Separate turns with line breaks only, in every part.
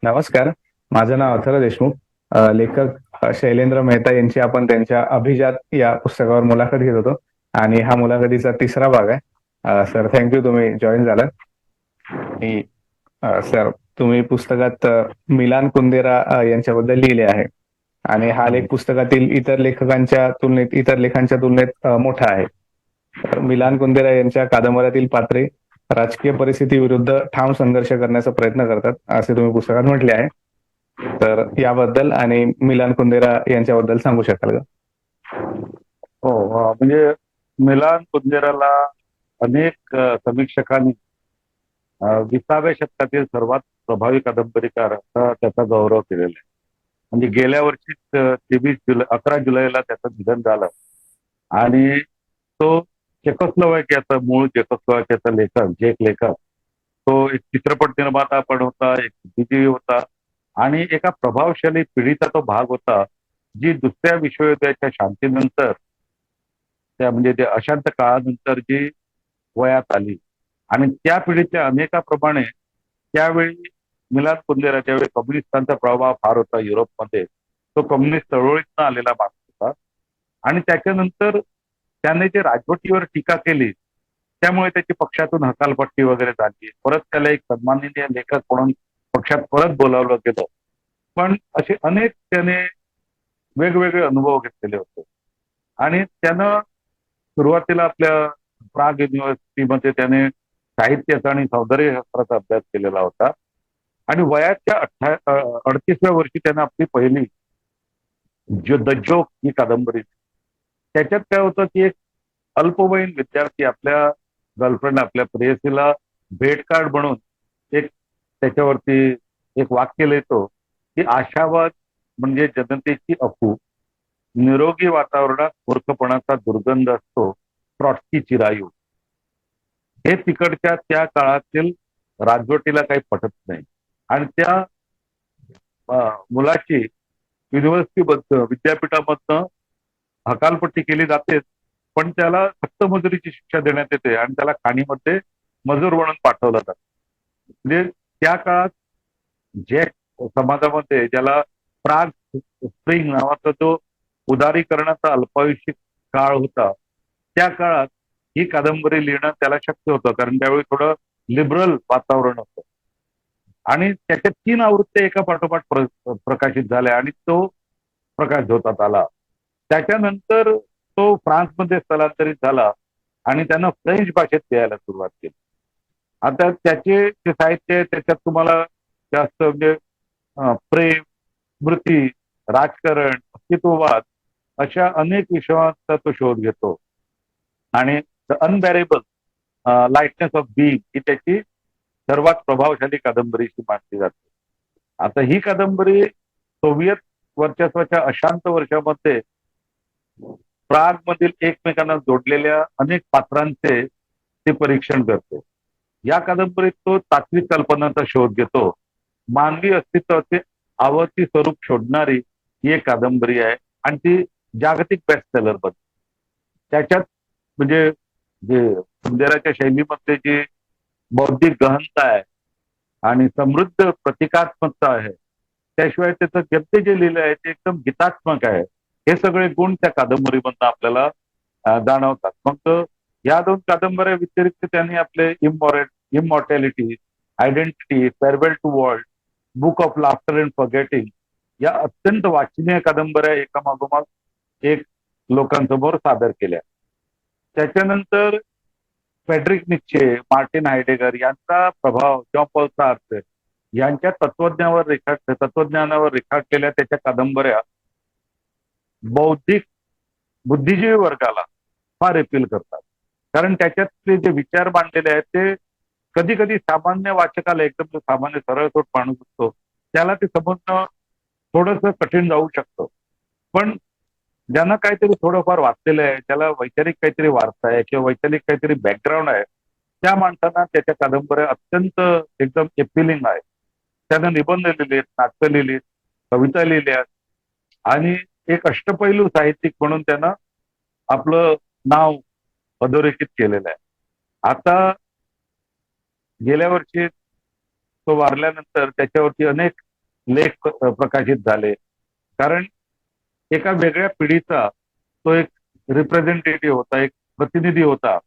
नमस्कार. माझं नाव अथर्व देशमुख. लेखक शैलेंद्र मेहता यांची आपण त्यांच्या अभिजात या पुस्तकावर मुलाखत घेत होतो आणि हा मुलाखतीचा तिसरा भाग आहे. सर थँक यू तुम्ही जॉईन झालात. आणि सर तुम्ही पुस्तकात मिलान कुंदेरा यांच्याबद्दल लिहिले आहे आणि हा लेख पुस्तकातील इतर लेखांच्या तुलनेत मोठा आहे. तर मिलान कुंदेरा यांच्या कादंबऱ्यातील पात्रे राजकीय परिस्थितीविरुद्ध ठाम संघर्ष करण्याचा प्रयत्न करतात असे तुम्ही पुस्तकात म्हटले आहे. तर याबद्दल आणि मिलान कुंदेरा यांच्याबद्दल सांगू शकाल का?
हो, म्हणजे मिलान कुंदेराला अनेक समीक्षकांनी 20व्या शतकातील सर्वात प्रभावी कादंबरीकार असा त्याचा गौरव केलेला आहे. म्हणजे गेल्या वर्षीच 11 जुलैला त्याचं निधन झालं आणि तो चेकोस्लोवाकियाचा मूळ चेकोस्लोवाकियाचा लेखक तो एक चित्रपट निर्माता पण होता, एक बुद्धिजीवी होता आणि एका प्रभावशाली पिढीचा तो भाग होता, जी दुसऱ्या विश्वयुद्धाच्या शांतीनंतर म्हणजे ते अशांत काळानंतर जी वयात आली आणि त्या पिढीच्या अनेकाप्रमाणे त्यावेळी मिलान कुंदेरा ज्यावेळी कम्युनिस्टांचा प्रभाव फार होता युरोपमध्ये, तो कम्युनिस्ट चळवळीतनं आलेला माणूस होता आणि त्याच्यानंतर त्याने जे राजवटीवर टीका केली त्यामुळे त्याची पक्षातून हकालपट्टी वगैरे झाली. परत त्याला एक सन्माननीय लेखक म्हणून पक्षात परत बोलावलं गेलं. पण असे अनेक त्याने वेगवेगळे अनुभव घेतलेले होते आणि त्यानं सुरुवातीला आपल्या प्राग युनिव्हर्सिटीमध्ये त्याने साहित्याचा आणि सौंदर्यशास्त्राचा अभ्यास केलेला होता आणि वयाच्या 38व्या वर्षी त्यानं आपली पहिली द जोक ही कादंबरी. त्याच्यात काय होतं की एक अल्पवयीन विद्यार्थी आपल्या गर्लफ्रेंड आपल्या प्रेयसीला भेट कार्ड म्हणून एक त्याच्यावरती एक वाक्य लिहितो की आशावाद म्हणजे जनतेची अफू, निरोगी वातावरणात मूर्खपणाचा दुर्गंध असतो, ट्रॉट्स्की चिरायू. हे तिकडच्या त्या काळातील राजवटीला काही पटत नाही आणि त्या मुलाची युनिव्हर्सिटी विद्यापीठामधनं हकालपट्टी केली जाते, पण त्याला सक्त मजुरीची शिक्षा देण्यात येते आणि त्याला खाणीमध्ये मजूर म्हणून पाठवलं जातं. म्हणजे त्या काळात जॅक समाजामध्ये ज्याला प्राग स्प्रिंग नावाचा जो उदारीकरणाचा अल्पायुषिक काळ होता, त्या काळात ही कादंबरी लिहिणं त्याला शक्य होतं कारण त्यावेळी थोडं लिबरल वातावरण होतं आणि त्याच्या 3 आवृत्त्या एका पाठोपाठ प्रकाशित झाल्या आणि तो प्रकाश होतात आला. त्याच्यानंतर तो फ्रान्समध्ये स्थलांतरित झाला आणि त्यानं फ्रेंच भाषेत लिहायला सुरुवात केली. आता त्याचे जे साहित्य आहे त्याच्यात तुम्हाला जास्त म्हणजे प्रेम, स्मृती, राजकारण, अस्तित्ववाद अशा अनेक विषयांचा तो शोध घेतो आणि द अनबॅरेबल लाईटनेस ऑफ बीइंग ही त्याची सर्वात प्रभावशाली कादंबरीशी मानली जाते. आता ही कादंबरी सोव्हिएत वर्चस्वाच्या अशांत वर्षामध्ये प्राग मधील एकमेकांना जोडलेल्या अनेक पात्रांचे ते परीक्षण करते. या कादंबरीत तो तात्विक कल्पनांचा शोध घेतो. मानवी अस्तित्वाचे आवर्ती स्वरूप शोधणारी ही एक कादंबरी आहे आणि ती जागतिक बेस्ट सेलर बनते. त्याच्यात म्हणजे जे कुंदेराच्या शैलीमध्ये जी बौद्धिक गहनता आहे आणि समृद्ध प्रतिकात्मकता आहे, त्याशिवाय त्याचं गद्य जे लिहिलं आहे ते एकदम गीतात्मक आहे. हे सगळे गुण त्या कादंबरीमधनं आपल्याला जाणवतात. मग या 2 कादंबऱ्या व्यतिरिक्त त्यांनी आपले immortality, identity, farewell to world, book of laughter and forgetting या अत्यंत वाचनीय कादंबऱ्या एकामागोमाग एक लोकांसमोर सादर केल्या. त्याच्यानंतर फ्रेडरिक नित्शे, मार्टिन हायडेगर यांचा प्रभाव, जॉन पॉल सार्त्रे यांच्या तत्वज्ञानावर रेखाटलेल्या त्याच्या कादंबऱ्या बौद्धिक बुद्धिजीवी वर्गाला फार अपील करतात. कारण त्याच्यातले जे विचार मांडलेले आहेत ते कधी कधी सामान्य वाचकाला, एकदम सामान्य सरळसोट माणूस असतो त्याला ते समजणं थोडंसं कठीण जाऊ शकतं. पण ज्यांना काहीतरी थोडंफार वाचलेलं आहे, त्याला वैचारिक काहीतरी वार्ता आहे किंवा वैचारिक काहीतरी बॅकग्राऊंड आहे, त्या माणसांना त्याच्या कादंबऱ्या अत्यंत एकदम एपिलिंग आहे. त्यानं निबंध लिहिलेत, नाटकं लिहिलीत, कविता लिहिल्यात आणि एक अष्टपैलू साहित्यिक म्हणून त्यानं आपलं नाव अधोरेखित केलेलं आहे. आता गेल्या वर्षी तो वारल्यानंतर त्याच्यावरती अनेक लेख प्रकाशित झाले. कारण एका वेगळ्या पिढीचा तो एक रिप्रेझेंटेटिव्ह होता, एक प्रतिनिधी होता.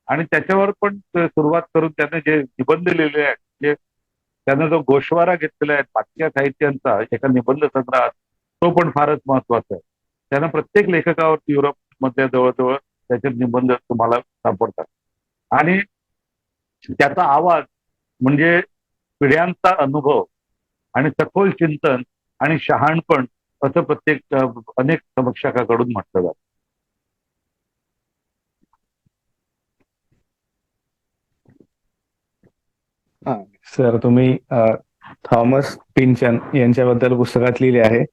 आणि त्याच्यावर पण सुरुवात करून त्याने जे निबंध लिहिले आहेत, जे त्यानं जो गोषवारा घेतलेला आहे पाचव्या साहित्यांचा एका निबंध संग्रहात, तो पण फारच महत्वाचा आहे. त्यानं प्रत्येक लेखकावरती युरोपमध्ये जवळजवळ त्याचे निबंध तुम्हाला सापडतात. आणि त्याचा आवाज म्हणजे पिढ्यांचा अनुभव आणि सखोल चिंतन आणि शहाणपण असं प्रत्येक अनेक समीक्षकाकडून म्हटलं जातं.
सर, तुम्ही थॉमस पिंचन यांच्याबद्दल पुस्तकात लिहिले आहे.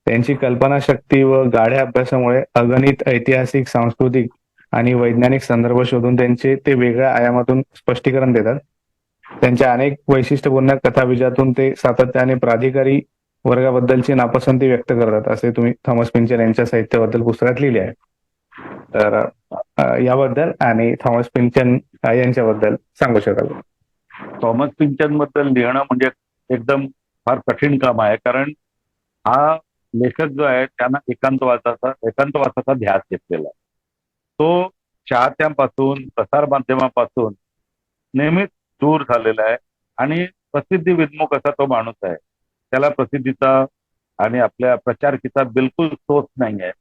त्यांची कल्पनाशक्ती व गाढ्या अभ्यासामुळे अगणित ऐतिहासिक, सांस्कृतिक आणि वैज्ञानिक संदर्भ शोधून त्यांचे ते वेगळ्या आयामातून स्पष्टीकरण देतात. त्यांच्या अनेक वैशिष्ट्यपूर्ण कथाबीजातून ते सातत्याने प्राधिकारी वर्गाबद्दलची नापसंती व्यक्त करतात, असे तुम्ही थॉमस पिंचन यांच्या साहित्याबद्दल पुस्तकात लिहिले आहे. तर याबद्दल आणि थॉमस पिंचन यांच्याबद्दल सांगू शकाल?
थॉमस पिंचन बद्दल लिहिणं म्हणजे एकदम फार कठीण काम आहे. कारण हा लेखक जो आहे त्यांना एकांतवासाचा ध्यास घेतलेला आहे. तो चाहत्यांपासून, प्रसार माध्यमापासून नेहमीच दूर झालेला आहे आणि प्रसिद्धी विद्मुख असा तो माणूस आहे. त्याला प्रसिद्धीचा आणि आपल्या प्रचारकीचा बिलकुल सोच नाही आहे.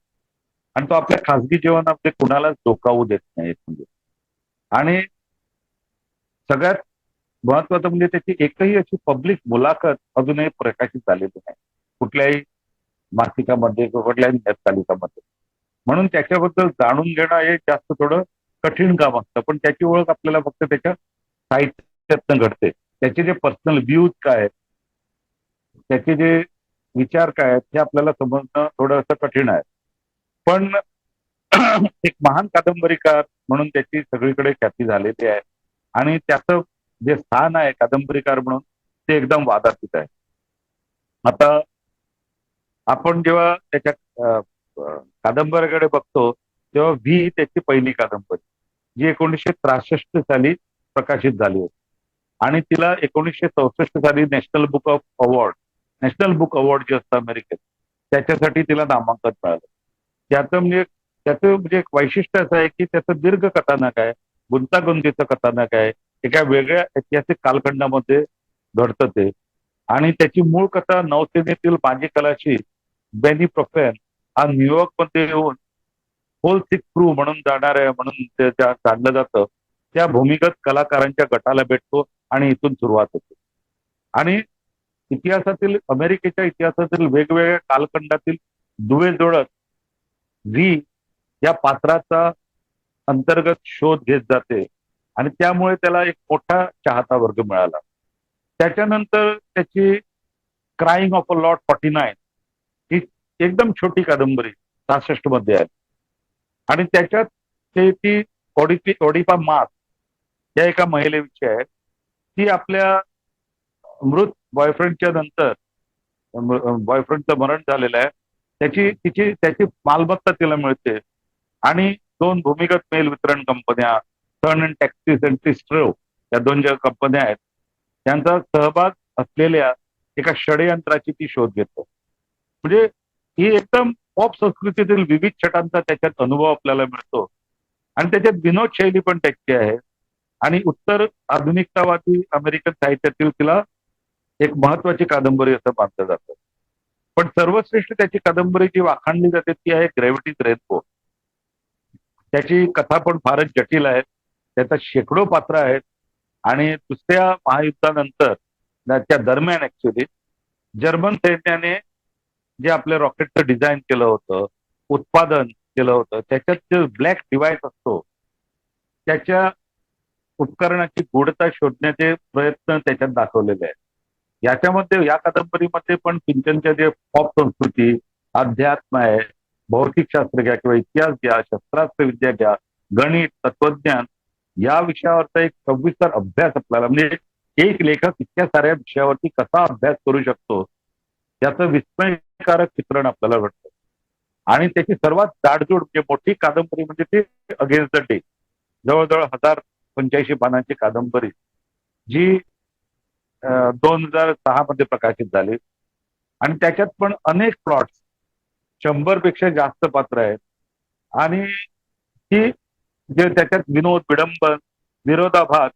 आणि तो आपल्या खासगी जीवनामध्ये कुणालाच डोकावू देत नाही म्हणजे. आणि सगळ्यात महत्वाचं म्हणजे त्याची एकही अशी पब्लिक मुलाखत अजूनही प्रकाशित झालेली नाही कुठल्याही मासिकामध्ये किंवा कुठल्याही नियतकालिकामध्ये. म्हणून त्याच्याबद्दल जाणून घेणं हे जास्त थोडं कठीण काम असतं. पण त्याची ओळख आपल्याला फक्त त्याच्या साहित्यातनं घडते. त्याचे जे पर्सनल व्ह्यूज काय आहेत, त्याचे जे विचार काय आहेत, हे आपल्याला समजणं थोडंसं कठीण आहे. पण एक महान कादंबरीकार म्हणून त्याची सगळीकडे ख्याती झालेली आहे. आणि त्याचं जे स्थान आहे कादंबरीकार म्हणून ते एकदम वादातीत आहे. आता आपण जेव्हा त्याच्या कादंबरीकडे बघतो तेव्हा व्ही ही त्याची पहिली कादंबरी, जी 1963 साली प्रकाशित झाली होती. आणि तिला 1964 साली नॅशनल बुक अवॉर्ड जे असतं अमेरिकेत, त्याच्यासाठी तिला नामांकन मिळालं. त्याचं म्हणजे एक वैशिष्ट्य असं आहे की त्याचं दीर्घ कथानक आहे, गुंतागुंतीचं कथानक आहे, एका वेगळ्या ऐतिहासिक कालखंडामध्ये घडतं ते. आणि त्याची मूळ कथा नौसेनेतील माजी खलाशी बेनी प्रोफेन हा न्यूयॉर्क मध्ये येऊन होल सिक क्रू म्हणून जाणार आहे म्हणून त्याच्या काढलं जातं. त्या भूमिगत कलाकारांच्या गटाला भेटतो आणि इथून सुरुवात होते. आणि अमेरिकेच्या इतिहासातील वेगवेगळ्या कालखंडातील दुवे जोडत व्ही या पात्राचा अंतर्गत शोध घेत जाते. आणि त्यामुळे त्याला एक मोठा चाहता वर्ग मिळाला. त्याच्यानंतर त्याची क्राईंग ऑफ अ लॉर्ड 49 ही एकदम छोटी कादंबरी 66 मध्ये आहे. आणि त्याच्यात ती ओडिपा मास या एका महिलेविषयी आहे. ती आपल्या मृत बॉयफ्रेंडच्या नंतर, बॉयफ्रेंडचं मरण झालेलं आहे, त्याची मालमत्ता तिला मिळते. आणि दोन भूमिगत मेल वितरण कंपन्या, सन अँड टॅक्सीस अँड टिस्ट्रो, या दोन ज्या कंपन्या आहेत त्यांचा सहभाग असलेल्या एका षडयंत्राची ती शोध घेतो. म्हणजे ही एकदम पॉप संस्कृतीतील विविध छटांचा त्याच्यात अनुभव आपल्याला मिळतो. आणि त्याच्यात विनोद शैली पण त्याची आहे. आणि उत्तर आधुनिकतावादी अमेरिकन साहित्यातील तिला एक महत्वाची कादंबरी असं मानलं जातं. पण सर्वश्रेष्ठ त्याची कादंबरी जी वाखाणली जाते ती आहे ग्रॅव्हिटीज रेनबो. त्याची कथा पण फारच जटिल आहे. त्याचा शेकडो पात्र आहेत. आणि दुसऱ्या महायुद्धानंतर त्या दरम्यान ऍक्च्युली जर्मन सैन्याने जे आपल्या रॉकेटचं डिझाईन केलं होतं, उत्पादन केलं होतं, त्याच्यात जे ब्लॅक डिव्हाइस असतो त्याच्या उपकरणाची गूढता शोधण्याचे प्रयत्न त्याच्यात दाखवलेले आहेत. याच्यामध्ये, या कादंबरीमध्ये पण पिंचनच्या जे पॉप संस्कृती, अध्यात्म आहे, भौतिकशास्त्र घ्या किंवा इतिहास घ्या, शस्त्रास्त्र विद्या घ्या, गणित, तत्वज्ञान या विषयावरचा एक सविस्तर अभ्यास आपल्याला, म्हणजे एक लेखक इतक्या साऱ्या विषयावरती कसा अभ्यास करू शकतो त्याचं विस्मयकारक चित्रण आपल्याला घडतं. आणि त्याची सर्वात जाडजूड म्हणजे मोठी कादंबरी म्हणजे ती अगेन्स्ट द डे, जवळजवळ 1085 पानांची कादंबरी, जी 2006 मध्ये प्रकाशित झाली. आणि त्याच्यात पण अनेक प्लॉट्स 100 पेक्षा जास्त पात्र आहेत. आणि ही जे त्याच्यात विनोद, विडंबन, विरोधाभास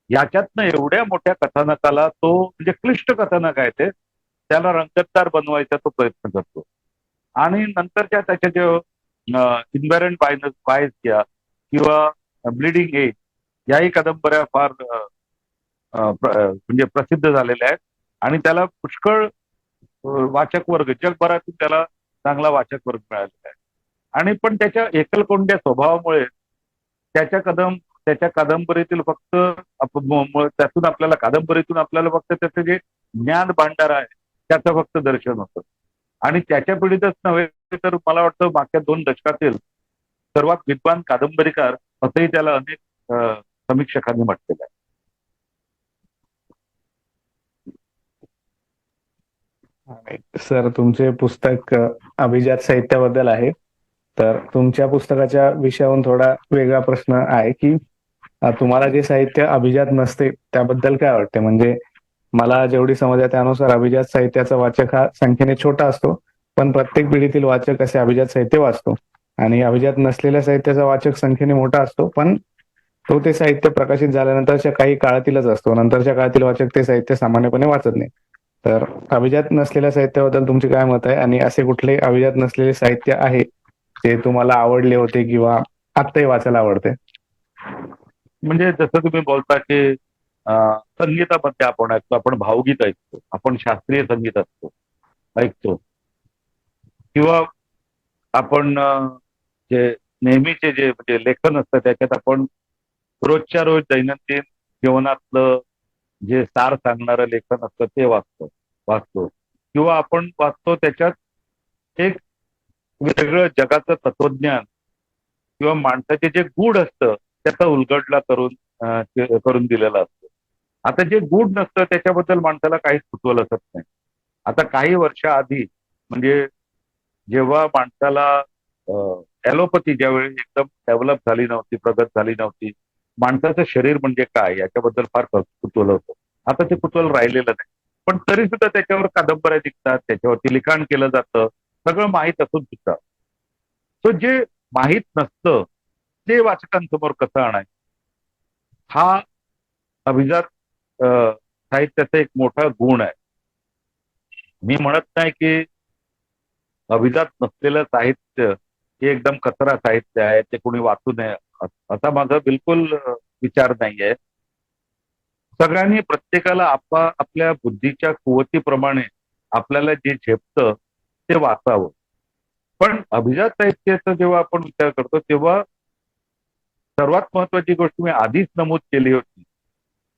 याच्यातनं एवढ्या मोठ्या कथानकाला तो म्हणजे क्लिष्ट कथानक आहे ते, त्याला रंगतदार बनवायचा तो प्रयत्न करतो. आणि नंतरच्या त्याच्या जे इन्व्हेरंट बायस किंवा ब्लिडिंग एज याही कादंबऱ्या फार म्हणजे प्रसिद्ध झालेल्या आहेत आणि त्याला पुष्कळ वाचक वर्ग जगभरातून त्याला चांगला वाचक वर्ग मिळालेला आहे. आणि पण त्याच्या एकलकोंड्या स्वभावामुळे त्याच्या कादंबरीतील फक्त त्यातून आपल्याला कादंबरीतून आपल्याला फक्त त्याचं जे ज्ञान भांडार आहे त्याचं फक्त दर्शन होतं. आणि त्याच्या पिढीतच नव्हे तर मला वाटतं मागच्या 2 दशकातील सर्वात विद्वान कादंबरीकार असंही त्याला अनेक समीक्षकांनी म्हटलेलं आहे.
सर, तुमचे पुस्तक अभिजात साहित्याबद्दल आहे. तर तुमच्या पुस्तकाच्या विषयावरून थोडा वेगळा प्रश्न आहे की तुम्हाला जे साहित्य अभिजात नसते त्याबद्दल काय वाटते? म्हणजे मला जेवढी समज आहे त्यानुसार अभिजात साहित्याचा वाचक हा संख्येने छोटा असतो, पण प्रत्येक पिढीतील वाचक असे अभिजात साहित्य वाचतो. आणि अभिजात नसलेल्या साहित्याचा वाचक संख्येने मोठा असतो, पण तो ते साहित्य प्रकाशित झाल्यानंतरच्या काही काळातीलच असतो. नंतरच्या काळातील वाचक ते साहित्य सामान्यपणे वाचत नाही. तर अभिजात नसलेल्या साहित्याबद्दल तुमचे काय मत आहे? आणि असे कुठले अभिजात नसलेले साहित्य आहे जे तुम्हाला आवडले होते किंवा आत्ताही वाचायला आवडते?
म्हणजे जसं तुम्ही बोलता की संगीतामध्ये आपण ऐकतो, आपण भावगीत ऐकतो, आपण शास्त्रीय संगीत ऐकतो किंवा आपण जे नेहमीचे जे म्हणजे लेखन असतं त्याच्यात आपण रोजच्या रोज दैनंदिन जीवनातलं जे सार सांगणारं लेखन असतं ते वाचतो किंवा आपण वाचतो त्याच्यात एक वेगळं जगाचं तत्वज्ञान किंवा माणसाचे जे गूढ असतं त्याचा उलगडला करून दिलेला असतो. आता जे गूढ नसतं त्याच्याबद्दल माणसाला काहीच कुतूहल असत नाही. आता काही वर्षाआधी म्हणजे जेव्हा माणसाला ॲलोपॅथी ज्यावेळी एकदम डेव्हलप झाली नव्हती, प्रगत झाली नव्हती, माणसाचं शरीर म्हणजे काय याच्याबद्दल फार कुतूहल होतं. आता ते कुतूहल राहिलेलं नाही. पण तरी सुद्धा त्याच्यावर कादंबऱ्या निघतात, त्याच्यावरती लिखाण केलं जातं, सगळं माहीत असून सुद्धा. सो जे माहीत नसतं ते वाचकांसमोर कसं आणायचं, हा अभिजात साहित्याचा एक मोठा गुण आहे. मी म्हणत नाही की अभिजात नसलेलं साहित्य हे एकदम कचरा साहित्य आहे, ते कोणी वाचू नये असा माझा बिलकुल विचार नाहीये. सगळ्यांनी प्रत्येकाला आपल्या बुद्धीच्या कुवतीप्रमाणे आपल्याला जे झेपतं ते वाचावं. पण अभिजात साहित्याचा जेव्हा आपण विचार करतो तेव्हा सर्वात महत्वाची गोष्ट मी आधीच नमूद केली होती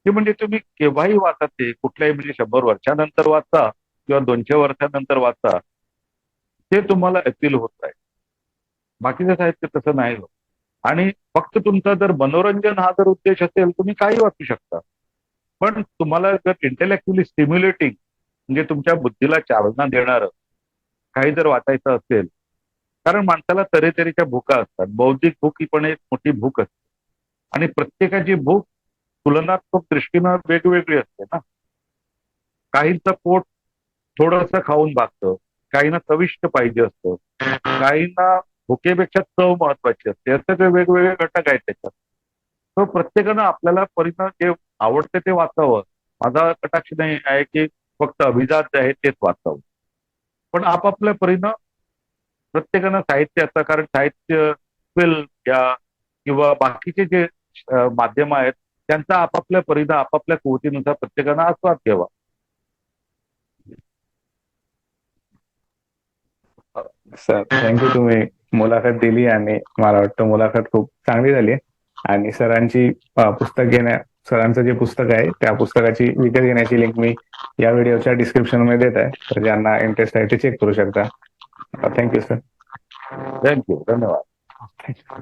ती म्हणजे तुम्ही केव्हाही वाचा, ते कुठल्याही म्हणजे 100 वर्षानंतर वाचा किंवा 200 वर्षानंतर वाचा, ते तुम्हाला अपील होत आहे. बाकीचं साहित्य तसं नाही होत. आणि फक्त तुमचा जर मनोरंजन हा जर उद्देश असेल तुम्ही काही वाचू शकता. पण तुम्हाला जर इंटेलेक्च्युअली स्टिम्युलेटिंग म्हणजे तुमच्या बुद्धीला चालना देणारं काही जर वाचायचं असेल, कारण माणसाला तऱ्हेतऱ्हेच्या भूका असतात. बौद्धिक भूक ही पण एक मोठी भूक असते आणि प्रत्येकाची भूक तुलनात्मक दृष्टीनं वेगवेगळी असते ना. काहींचं पोट थोडंसं खाऊन भागतं, काहींना चविष्ट पाहिजे असतं, काहींना भुकेपेक्षा चव महत्वाची असते. असे ते वेगवेगळे घटक आहेत त्याच्यात. तो प्रत्येकानं आपल्याला परिणाम जे आवडते ते वाचावं. माझा कटाक्ष नाही आहे की फक्त अभिजात जे आहे तेच वाचावं, पण आपापल्या परीनं प्रत्येकानं साहित्याचं, कारण साहित्य फिल्म किंवा बाकीचे जे माध्यम आहेत त्यांचा आपापल्या परीनं आपापल्या कुवतीनुसार प्रत्येकानं आस्वाद घ्यावा.
Sir, thank you. तुम्ही मुलाखत दिली आणि मला वाटतं मुलाखत खूप चांगली झाली. आणि सरांचं जे पुस्तक आहे त्या पुस्तकाची विकत घेण्याची लिंक मी या व्हिडिओच्या डिस्क्रिप्शन मध्ये देत आहे, तर ज्यांना इंटरेस्ट आहे ते चेक करू शकता. Thank you sir.
थँक्यू, धन्यवाद.
थँक्यू.